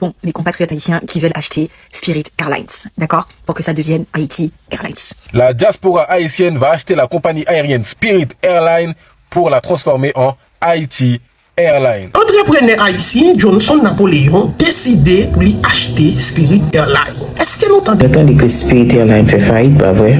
Bon, mes compatriotes haïtiens qui veulent acheter Spirit Airlines, d'accord? Pour que ça devienne Haiti Airlines. La diaspora haïtienne va acheter la compagnie aérienne Spirit Airlines pour la transformer en Haiti Airlines. Entrepreneur haïtien Johnson Napoléon décidé pour lui acheter Spirit Airlines. Est-ce que nous entendons? J'attendais que Spirit Airlines fait faillite, pas vrai?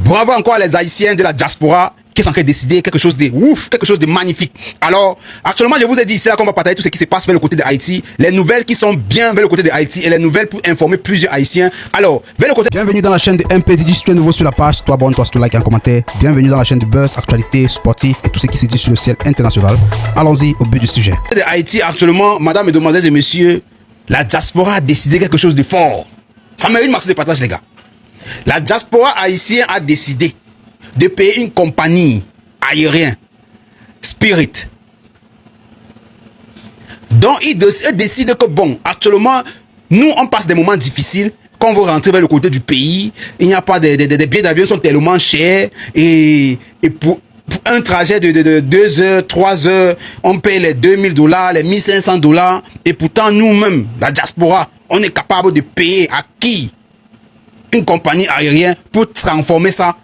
Bravo encore les Haïtiens de la diaspora qui sont en train de décider quelque chose de ouf, quelque chose de magnifique. Alors, actuellement, je vous ai dit, c'est là qu'on va partager tout ce qui se passe vers le côté de Haïti, les nouvelles qui sont bien vers le côté de Haïti et les nouvelles pour informer plusieurs Haïtiens. Alors, vers le côté... Bienvenue dans la chaîne de MPDJ. Si tu es nouveau sur la page, toi abonne-toi, si tu like et un commentaire. Bienvenue dans la chaîne de buzz, actualité, sportif et tout ce qui se dit sur le ciel international. Allons-y au but du sujet. De Haïti, actuellement, mesdames, mesdemoiselles et messieurs, la diaspora a décidé quelque chose de fort. Ça mérite une masse de partage, les gars. La diaspora haïtienne a décidé de payer une compagnie aérienne, Spirit. Donc, ils décident que, bon, actuellement, nous, on passe des moments difficiles. Quand on veut rentrer vers le côté du pays, il n'y a pas des billets d'avion sont tellement chers. Et pour un trajet de 2 heures, 3 heures, on paye les $2000, les $1500. Et pourtant, nous-mêmes, la diaspora, on est capable de payer à qui? Une compagnie aérienne pour transformer ça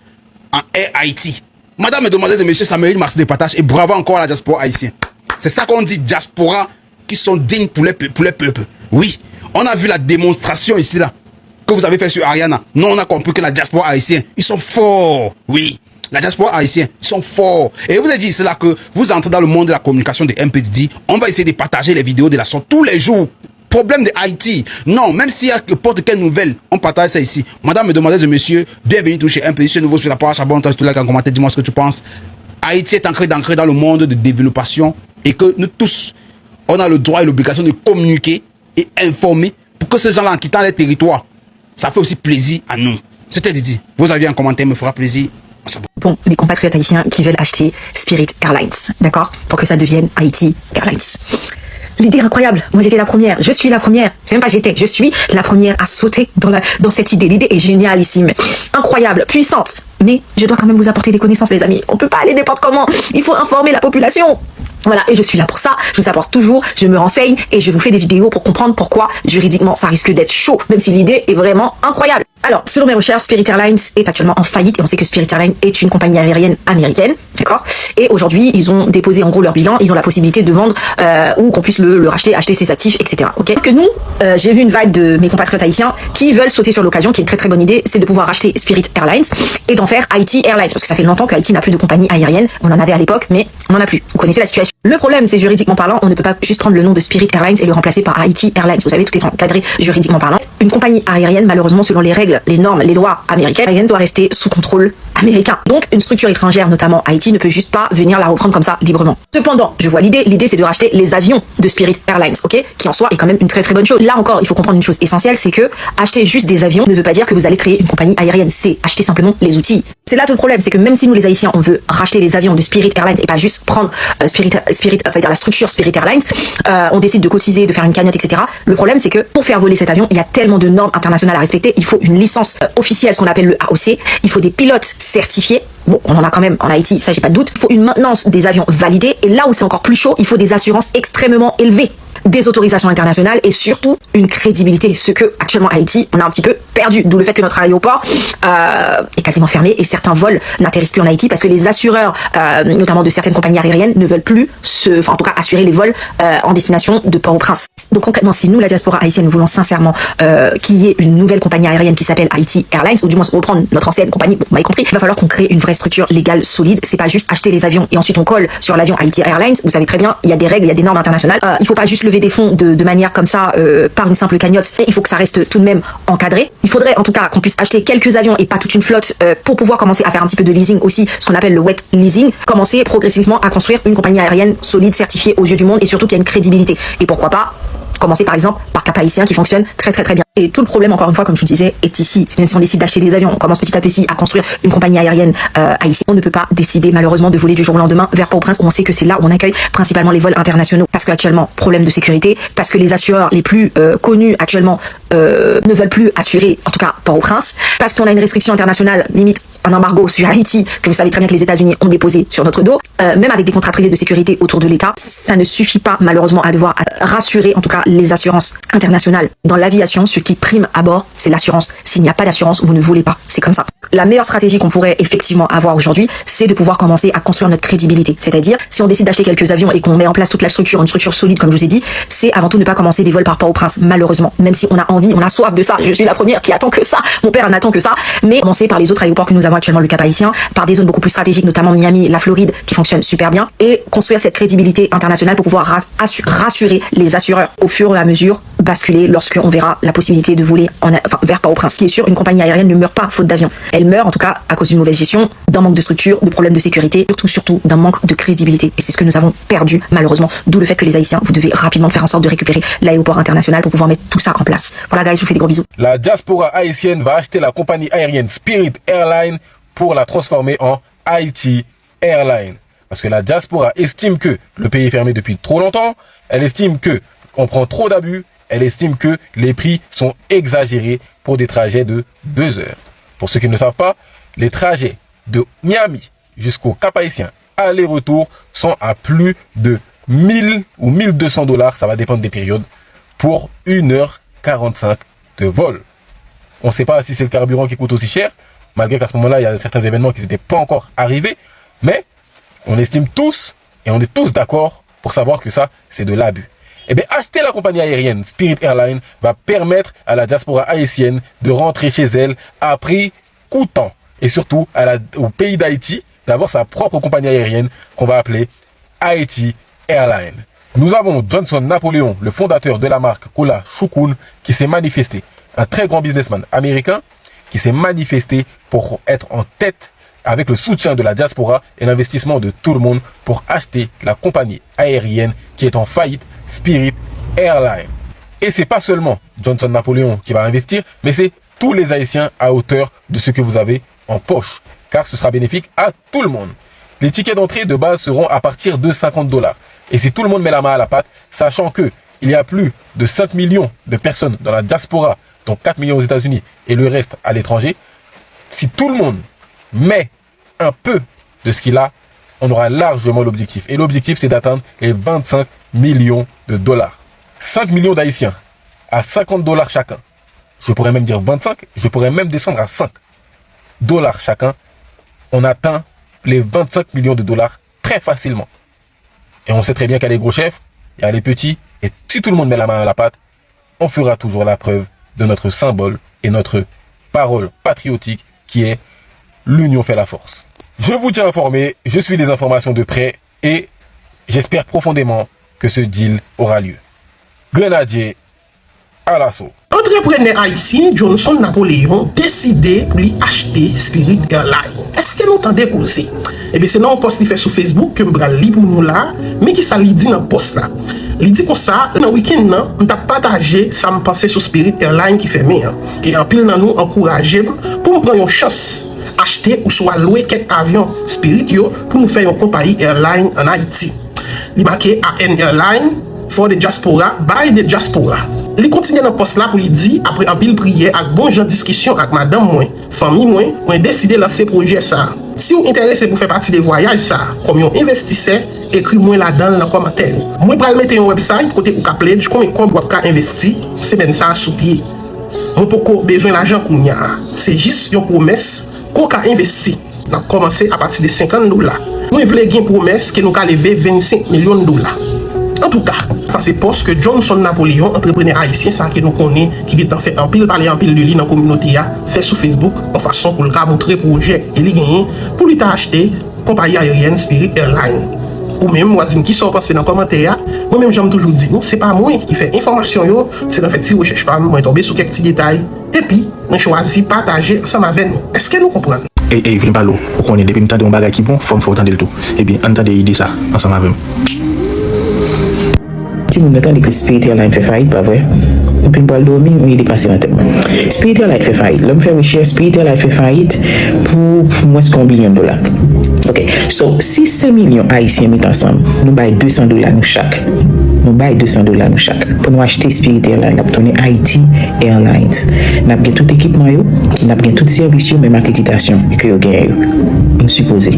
en Air Haïti. Madame, mesdemoiselles et messieurs, ça mérite merci de partage et bravo encore à la diaspora haïtienne. C'est ça qu'on dit, diaspora qui sont dignes pour les peuples. Oui, on a vu la démonstration ici là que vous avez fait sur Ariana. Nous, on a compris que la diaspora haïtienne, ils sont forts. Oui, la diaspora haïtienne, ils sont forts. Et je vous ai dit, c'est là que vous entrez dans le monde de la communication de MPDJ. On va essayer de partager les vidéos de la sorte tous les jours. Problème de Haïti. Non, même s'il y a n'importe quelle nouvelle, on partage ça ici. Madame, mesdemoiselles et messieurs, bienvenue toucher un peu. Si nouveau sur la page, abonne-toi, tu like en commentaire, dis-moi ce que tu penses. Haïti est ancré dans le monde de développement et que nous tous, on a le droit et l'obligation de communiquer et informer pour que ces gens-là, en quittant les territoires, ça fait aussi plaisir à nous. C'était dit. Vous avez un commentaire, me fera plaisir. Bon, mes compatriotes haïtiens qui veulent acheter Spirit Airlines, d'accord? Pour que ça devienne Haiti Airlines. L'idée est incroyable. Moi, j'étais la première. Je suis la première. C'est même pas j'étais. Je suis la première à sauter dans cette idée. L'idée est génialissime. Incroyable. Puissante. Mais je dois quand même vous apporter des connaissances, les amis. On peut pas aller n'importe comment. Il faut informer la population. Voilà, et je suis là pour ça, je vous apporte toujours, je me renseigne et je vous fais des vidéos pour comprendre pourquoi juridiquement ça risque d'être chaud, même si l'idée est vraiment incroyable. Alors, selon mes recherches, Spirit Airlines est actuellement en faillite et on sait que Spirit Airlines est une compagnie aérienne américaine, d'accord? Et aujourd'hui, ils ont déposé en gros leur bilan, ils ont la possibilité de vendre ou qu'on puisse le racheter, acheter ses actifs, etc. Ok? Que nous, j'ai vu une vague de mes compatriotes haïtiens qui veulent sauter sur l'occasion, qui est une très très bonne idée, c'est de pouvoir racheter Spirit Airlines et d'en faire Haiti Airlines, parce que ça fait longtemps que Haïti n'a plus de compagnie aérienne, on en avait à l'époque, mais on n'en a plus. Vous connaissez la situation. Le problème, c'est juridiquement parlant, on ne peut pas juste prendre le nom de Spirit Airlines et le remplacer par Haiti Airlines. Vous savez, tout est encadré juridiquement parlant. Une compagnie aérienne, malheureusement, selon les règles, les normes, les lois américaines, doit rester sous contrôle américain. Donc, une structure étrangère, notamment Haïti, ne peut juste pas venir la reprendre comme ça, librement. Cependant, je vois l'idée. L'idée, c'est de racheter les avions de Spirit Airlines, ok? Qui en soi est quand même une très très bonne chose. Là encore, il faut comprendre une chose essentielle, c'est que acheter juste des avions ne veut pas dire que vous allez créer une compagnie aérienne. C'est acheter simplement les outils. C'est là tout le problème, c'est que même si nous les Haïtiens, on veut racheter les avions de Spirit Airlines et pas juste prendre c'est-à-dire la structure Spirit Airlines, on décide de cotiser, de faire une cagnotte, etc. Le problème, c'est que pour faire voler cet avion, il y a tellement de normes internationales à respecter. Il faut une licence officielle, ce qu'on appelle le AOC. Il faut des pilotes certifiés. Bon, on en a quand même en Haïti, ça j'ai pas de doute. Il faut une maintenance des avions validée. Et là où c'est encore plus chaud, il faut des assurances extrêmement élevées, des autorisations internationales et surtout une crédibilité. Ce que actuellement Haïti, on a un petit peu perdu. D'où le fait que notre aéroport est quasiment fermé et certains vols n'atterrissent plus en Haïti parce que les assureurs, notamment de certaines compagnies aériennes, ne veulent plus en tout cas assurer les vols en destination de Port-au-Prince. Donc concrètement, si nous, la diaspora haïtienne, nous voulons sincèrement qu'il y ait une nouvelle compagnie aérienne qui s'appelle Haiti Airlines, ou du moins reprendre notre ancienne compagnie, vous m'avez compris, il va falloir qu'on crée une vraie structure légale solide. C'est pas juste acheter les avions et ensuite on colle sur l'avion Haiti Airlines. Vous savez très bien, il y a des règles, il y a des normes internationales. Il faut pas juste lever des fonds de manière comme ça par une simple cagnotte. Et il faut que ça reste tout de même encadré. Il faudrait en tout cas qu'on puisse acheter quelques avions et pas toute une flotte pour pouvoir commencer à faire un petit peu de leasing aussi, ce qu'on appelle le wet leasing, commencer progressivement à construire une compagnie aérienne solide, certifiée aux yeux du monde et surtout qui a une crédibilité. Et pourquoi pas commencer par exemple par Cap Haïtien qui fonctionne très très très bien. Et tout le problème, encore une fois, comme je vous disais, est ici. Même si on décide d'acheter des avions, on commence petit à petit à construire une compagnie aérienne haïtienne. On ne peut pas décider malheureusement de voler du jour au lendemain vers Port-au-Prince où on sait que c'est là où on accueille principalement les vols internationaux. Parce qu'actuellement, problème de sécurité, parce que les assureurs les plus connus actuellement ne veulent plus assurer, en tout cas Port-au-Prince, parce qu'on a une restriction internationale limite un embargo sur Haïti, que vous savez très bien que les États-Unis ont déposé sur notre dos, même avec des contrats privés de sécurité autour de l'État, ça ne suffit pas malheureusement à devoir rassurer en tout cas les assurances internationales. Dans l'aviation, ce qui prime à bord, c'est l'assurance. S'il n'y a pas d'assurance, vous ne volez pas. C'est comme ça. La meilleure stratégie qu'on pourrait effectivement avoir aujourd'hui, c'est de pouvoir commencer à construire notre crédibilité. C'est-à-dire, si on décide d'acheter quelques avions et qu'on met en place toute la structure, une structure solide comme je vous ai dit, c'est avant tout ne pas commencer des vols par Port-au-Prince, malheureusement. Même si on a envie, on a soif de ça. Je suis la première qui attend que ça. Mon père n'attend que ça. Mais commencer par les autres aéroports que nous avons actuellement, le Cap-Haïtien, par des zones beaucoup plus stratégiques, notamment Miami, la Floride, qui fonctionnent super bien, et construire cette crédibilité internationale pour pouvoir rassurer les assureurs au fur et à mesure, basculer lorsqu'on verra la possibilité de voler vers Port-au-Prince. Ce qui est sûr, une compagnie aérienne ne meurt pas faute d'avion. Elle meurt en tout cas à cause d'une mauvaise gestion, d'un manque de structure, de problèmes de sécurité, surtout d'un manque de crédibilité. Et c'est ce que nous avons perdu malheureusement. D'où le fait que les Haïtiens, vous devez rapidement faire en sorte de récupérer l'aéroport international pour pouvoir mettre tout ça en place. Voilà guys, je vous fais des gros bisous. La diaspora haïtienne va acheter la compagnie aérienne Spirit Airlines pour la transformer en Haïti Airlines. Parce que la diaspora estime que le pays est fermé depuis trop longtemps, elle estime que on prend trop d'abus, elle estime que les prix sont exagérés pour des trajets de 2 heures. Pour ceux qui ne le savent pas, les trajets de Miami jusqu'au Cap-Haïtien, aller-retour, sont à plus de 1000 ou 1200 $, ça va dépendre des périodes, pour 1h45 de vol. On ne sait pas si c'est le carburant qui coûte aussi cher, malgré qu'à ce moment-là, il y a certains événements qui n'étaient pas encore arrivés, mais on estime tous, et on est tous d'accord pour savoir que ça, c'est de l'abus. Eh bien, acheter la compagnie aérienne Spirit Airlines va permettre à la diaspora haïtienne de rentrer chez elle à prix coûtant. Et surtout au pays d'Haïti, d'avoir sa propre compagnie aérienne qu'on va appeler Haïti Airlines. Nous avons Johnson Napoléon, le fondateur de la marque Cola Shukun, qui s'est manifesté. Un très grand businessman américain qui s'est manifesté pour être en tête avec le soutien de la diaspora et l'investissement de tout le monde pour acheter la compagnie aérienne qui est en faillite, Spirit Airlines. Et c'est pas seulement Johnson Napoléon qui va investir, mais c'est tous les Haïtiens à hauteur de ce que vous avez en poche, car ce sera bénéfique à tout le monde. Les tickets d'entrée de base seront à partir de 50 $. Et si tout le monde met la main à la pâte, sachant que il y a plus de 5 millions de personnes dans la diaspora, dont 4 millions aux États-Unis et le reste à l'étranger, si tout le monde met un peu de ce qu'il a, on aura largement l'objectif. Et l'objectif, c'est d'atteindre les 25 millions de $. 5 millions d'Haïtiens à 50 $ chacun. Je pourrais même dire 25, je pourrais même descendre à 5 $ chacun. On atteint les 25 millions de $ très facilement. Et on sait très bien qu'il y a les gros chefs, il y a les petits, et si tout le monde met la main à la pâte, on fera toujours la preuve de notre symbole et notre parole patriotique qui est l'union fait la force. Je vous tiens informé, je suis les informations de près et j'espère profondément que ce deal aura lieu. Grenadier à l'assaut. Entrepreneur haïtien Johnson Napoléon décidé pour lui acheter Spirit Airlines. Est-ce que nous entendez causer? Eh bien, c'est dans un post qui fait sur Facebook que je vais lire pour nous là, mais qui ça lui dit dans le post là. Il dit comme ça, dans le week-end, on a partagé ça me pensait sur Spirit Airlines qui fait bien. Et en pile dans nous encourager pour nous prendre une chance acheter ou soit louer quelques avions Spirit yo pour nous faire une compagnie airline en Haïti. Il marqué AN Airline for the diaspora by the diaspora. Il continue dans le poste là pour lui dire, après un pile prière avec bon genre discussion avec madame moi, famille moi, on a décidé de lancer projet ça. Si vous êtes intéressé pour faire partie des voyages ça, comme un investisseur, écris-moi là-dedans dans les commentaires. Moi je vais mettre un website côté ou pledge combien vous pouvez investir, c'est bien ça sous pied. Moi pas besoin d'argent qu'on y a. C'est juste une promesse qu'on a investi. On a commencé à partir de 50 $. Nous voulons une promesse que nous allons lever 25 millions de $. En tout cas, ça c'est parce que Johnson Napoléon, entrepreneur haïtien, ça que nous connaissons, qui vient en fait en pile parler en pile de lui dans la communauté, fait sur Facebook, en façon pour le cas montrer projet et les gagner, pour lui acheter compagnie aérienne Spirit Airlines. Ou même, moi, dis qui sont passés dans les commentaires, moi-même, j'aime toujours dire, non, c'est pas moi qui fait information, c'est en fait, si vous cherchez pas, moi, tomber sur quelques petits détails, et puis, moi, choisi partager ensemble avec nous. Est-ce que nous comprenons? Et viens pas l'eau, on est depuis m'tendre un bagage qui bon, faut entendre le tout. Et bien, entendez idée ça, ensemble avec nous. Si vous entendez que Spirit Airlines fait faillite, pas vrai? Et puis, pour dormir, il est passé dans tête. Spirit Airlines fait faillite. L'homme fait recherche, Spirit Airlines fait faillite pour moins qu'un billion de $. Ok, so si 5 millions haïtiens mettent ensemble, nous baillons 200 $ nous chaque. nous bail $200 nous chaque pour nous acheter Spirit Airlines, nous tourner Haiti Airlines. Nous avons tout équipement, nous avons tout service, même accréditation que nous gagnons, nous supposons.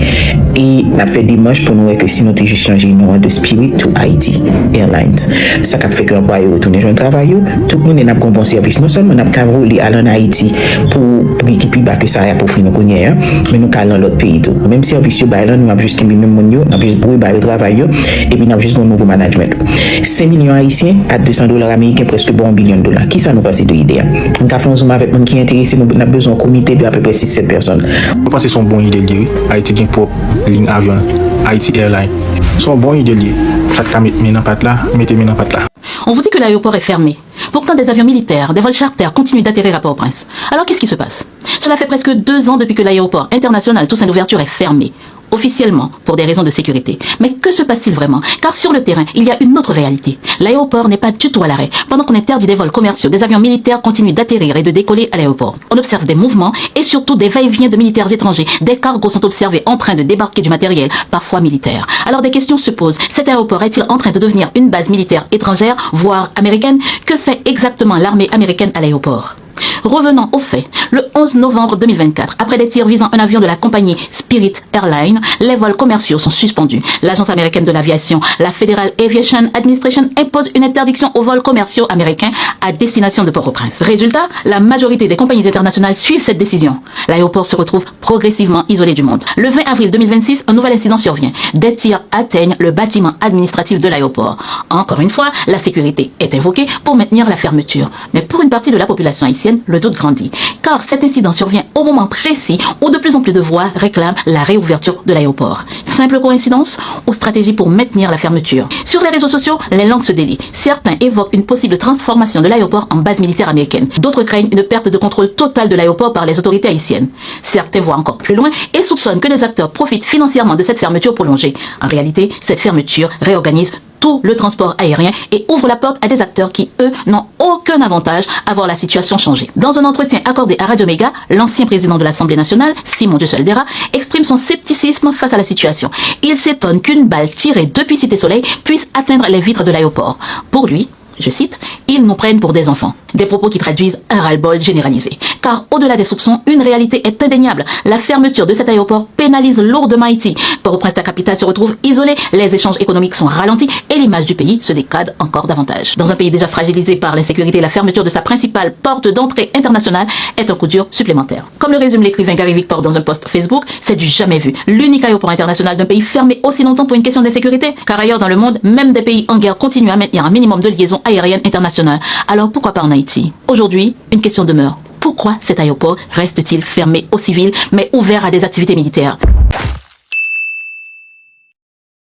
Et nous avons fait des marches pour nous voir que si nous avons juste changé le nom de Spirit to Haiti Airlines, ça a fait que l'employé retourne joindre travail, tout le monde a un bon service. Non seulement nous avons voulu aller en Haïti pour équiper que ça a pour offrir nos connaissances, mais nous allons dans l'autre pays. Même service, nous avons juste même monde, nous avons juste pour le travail et puis nous avons juste un nouveau management. 5 millions haïtiens à $200 américains, presque bon $1 billion. Qui ça nous passe de l'idée? Nous avons fait un zoom avec monde qui est intéressé, nous avons besoin d'un comité de à peu près 6-7 personnes. Je pense que c'est une bonne idée liée. Haïti a une propre ligne avion, Haiti Airlines. C'est une bonne idée liée. Ça te met dans patte là, mettez dans patte là. On vous dit que l'aéroport est fermé. Pourtant, des avions militaires, des vols charters continuent d'atterrir à Port-au-Prince. Alors qu'est-ce qui se passe? Cela fait presque 2 ans depuis que l'aéroport international Toussaint Louverture est fermé. Officiellement, pour des raisons de sécurité. Mais que se passe-t-il vraiment? Car sur le terrain, il y a une autre réalité. L'aéroport n'est pas du tout à l'arrêt. Pendant qu'on interdit des vols commerciaux, des avions militaires continuent d'atterrir et de décoller à l'aéroport. On observe des mouvements et surtout des va-et-vient de militaires étrangers. Des cargos sont observés en train de débarquer du matériel, parfois militaire. Alors des questions se posent. Cet aéroport est-il en train de devenir une base militaire étrangère, voire américaine? Que fait exactement l'armée américaine à l'aéroport? Revenons aux faits. Le 11 novembre 2024, après des tirs visant un avion de la compagnie Spirit Airlines, les vols commerciaux sont suspendus. L'agence américaine de l'aviation, la Federal Aviation Administration, impose une interdiction aux vols commerciaux américains à destination de Port-au-Prince. Résultat, la majorité des compagnies internationales suivent cette décision. L'aéroport se retrouve progressivement isolé du monde. Le 20 avril 2026, un nouvel incident survient. Des tirs atteignent le bâtiment administratif de l'aéroport. Encore une fois, la sécurité est invoquée pour maintenir la fermeture. Mais pour une partie de la population haïtienne, le doute grandit. Car cet incident survient au moment précis où de plus en plus de voix réclament la réouverture de l'aéroport. Simple coïncidence ou stratégie pour maintenir la fermeture? Sur les réseaux sociaux, les langues se délient. Certains évoquent une possible transformation de l'aéroport en base militaire américaine. D'autres craignent une perte de contrôle totale de l'aéroport par les autorités haïtiennes. Certains voient encore plus loin et soupçonnent que des acteurs profitent financièrement de cette fermeture prolongée. En réalité, cette fermeture réorganise tout le transport aérien et ouvre la porte à des acteurs qui, eux, n'ont aucun avantage à voir la situation changer. Dans un entretien accordé à Radio Méga, l'ancien président de l'Assemblée nationale, Simon Duceldera, exprime son scepticisme face à la situation. Il s'étonne qu'une balle tirée depuis Cité Soleil puisse atteindre les vitres de l'aéroport. Pour lui, je cite, « Ils nous prennent pour des enfants ». Des propos qui traduisent un ras-le-bol généralisé. Car au-delà des soupçons, une réalité est indéniable. La fermeture de cet aéroport pénalise lourdement Haïti. Port-au-Prince, la capitale, se retrouve isolée, les échanges économiques sont ralentis et l'image du pays se dégrade encore davantage. Dans un pays déjà fragilisé par l'insécurité, la fermeture de sa principale porte d'entrée internationale est un coup dur supplémentaire. Comme le résume l'écrivain Gary Victor dans un post Facebook, c'est du jamais vu. L'unique aéroport international d'un pays fermé aussi longtemps pour une question d'insécurité. Car ailleurs dans le monde, même des pays en guerre continuent à maintenir un minimum de liaisons aériennes internationales. Alors pourquoi pas en Haïti? Aujourd'hui, une question demeure. Pourquoi cet aéroport reste-t-il fermé aux civils mais ouvert à des activités militaires?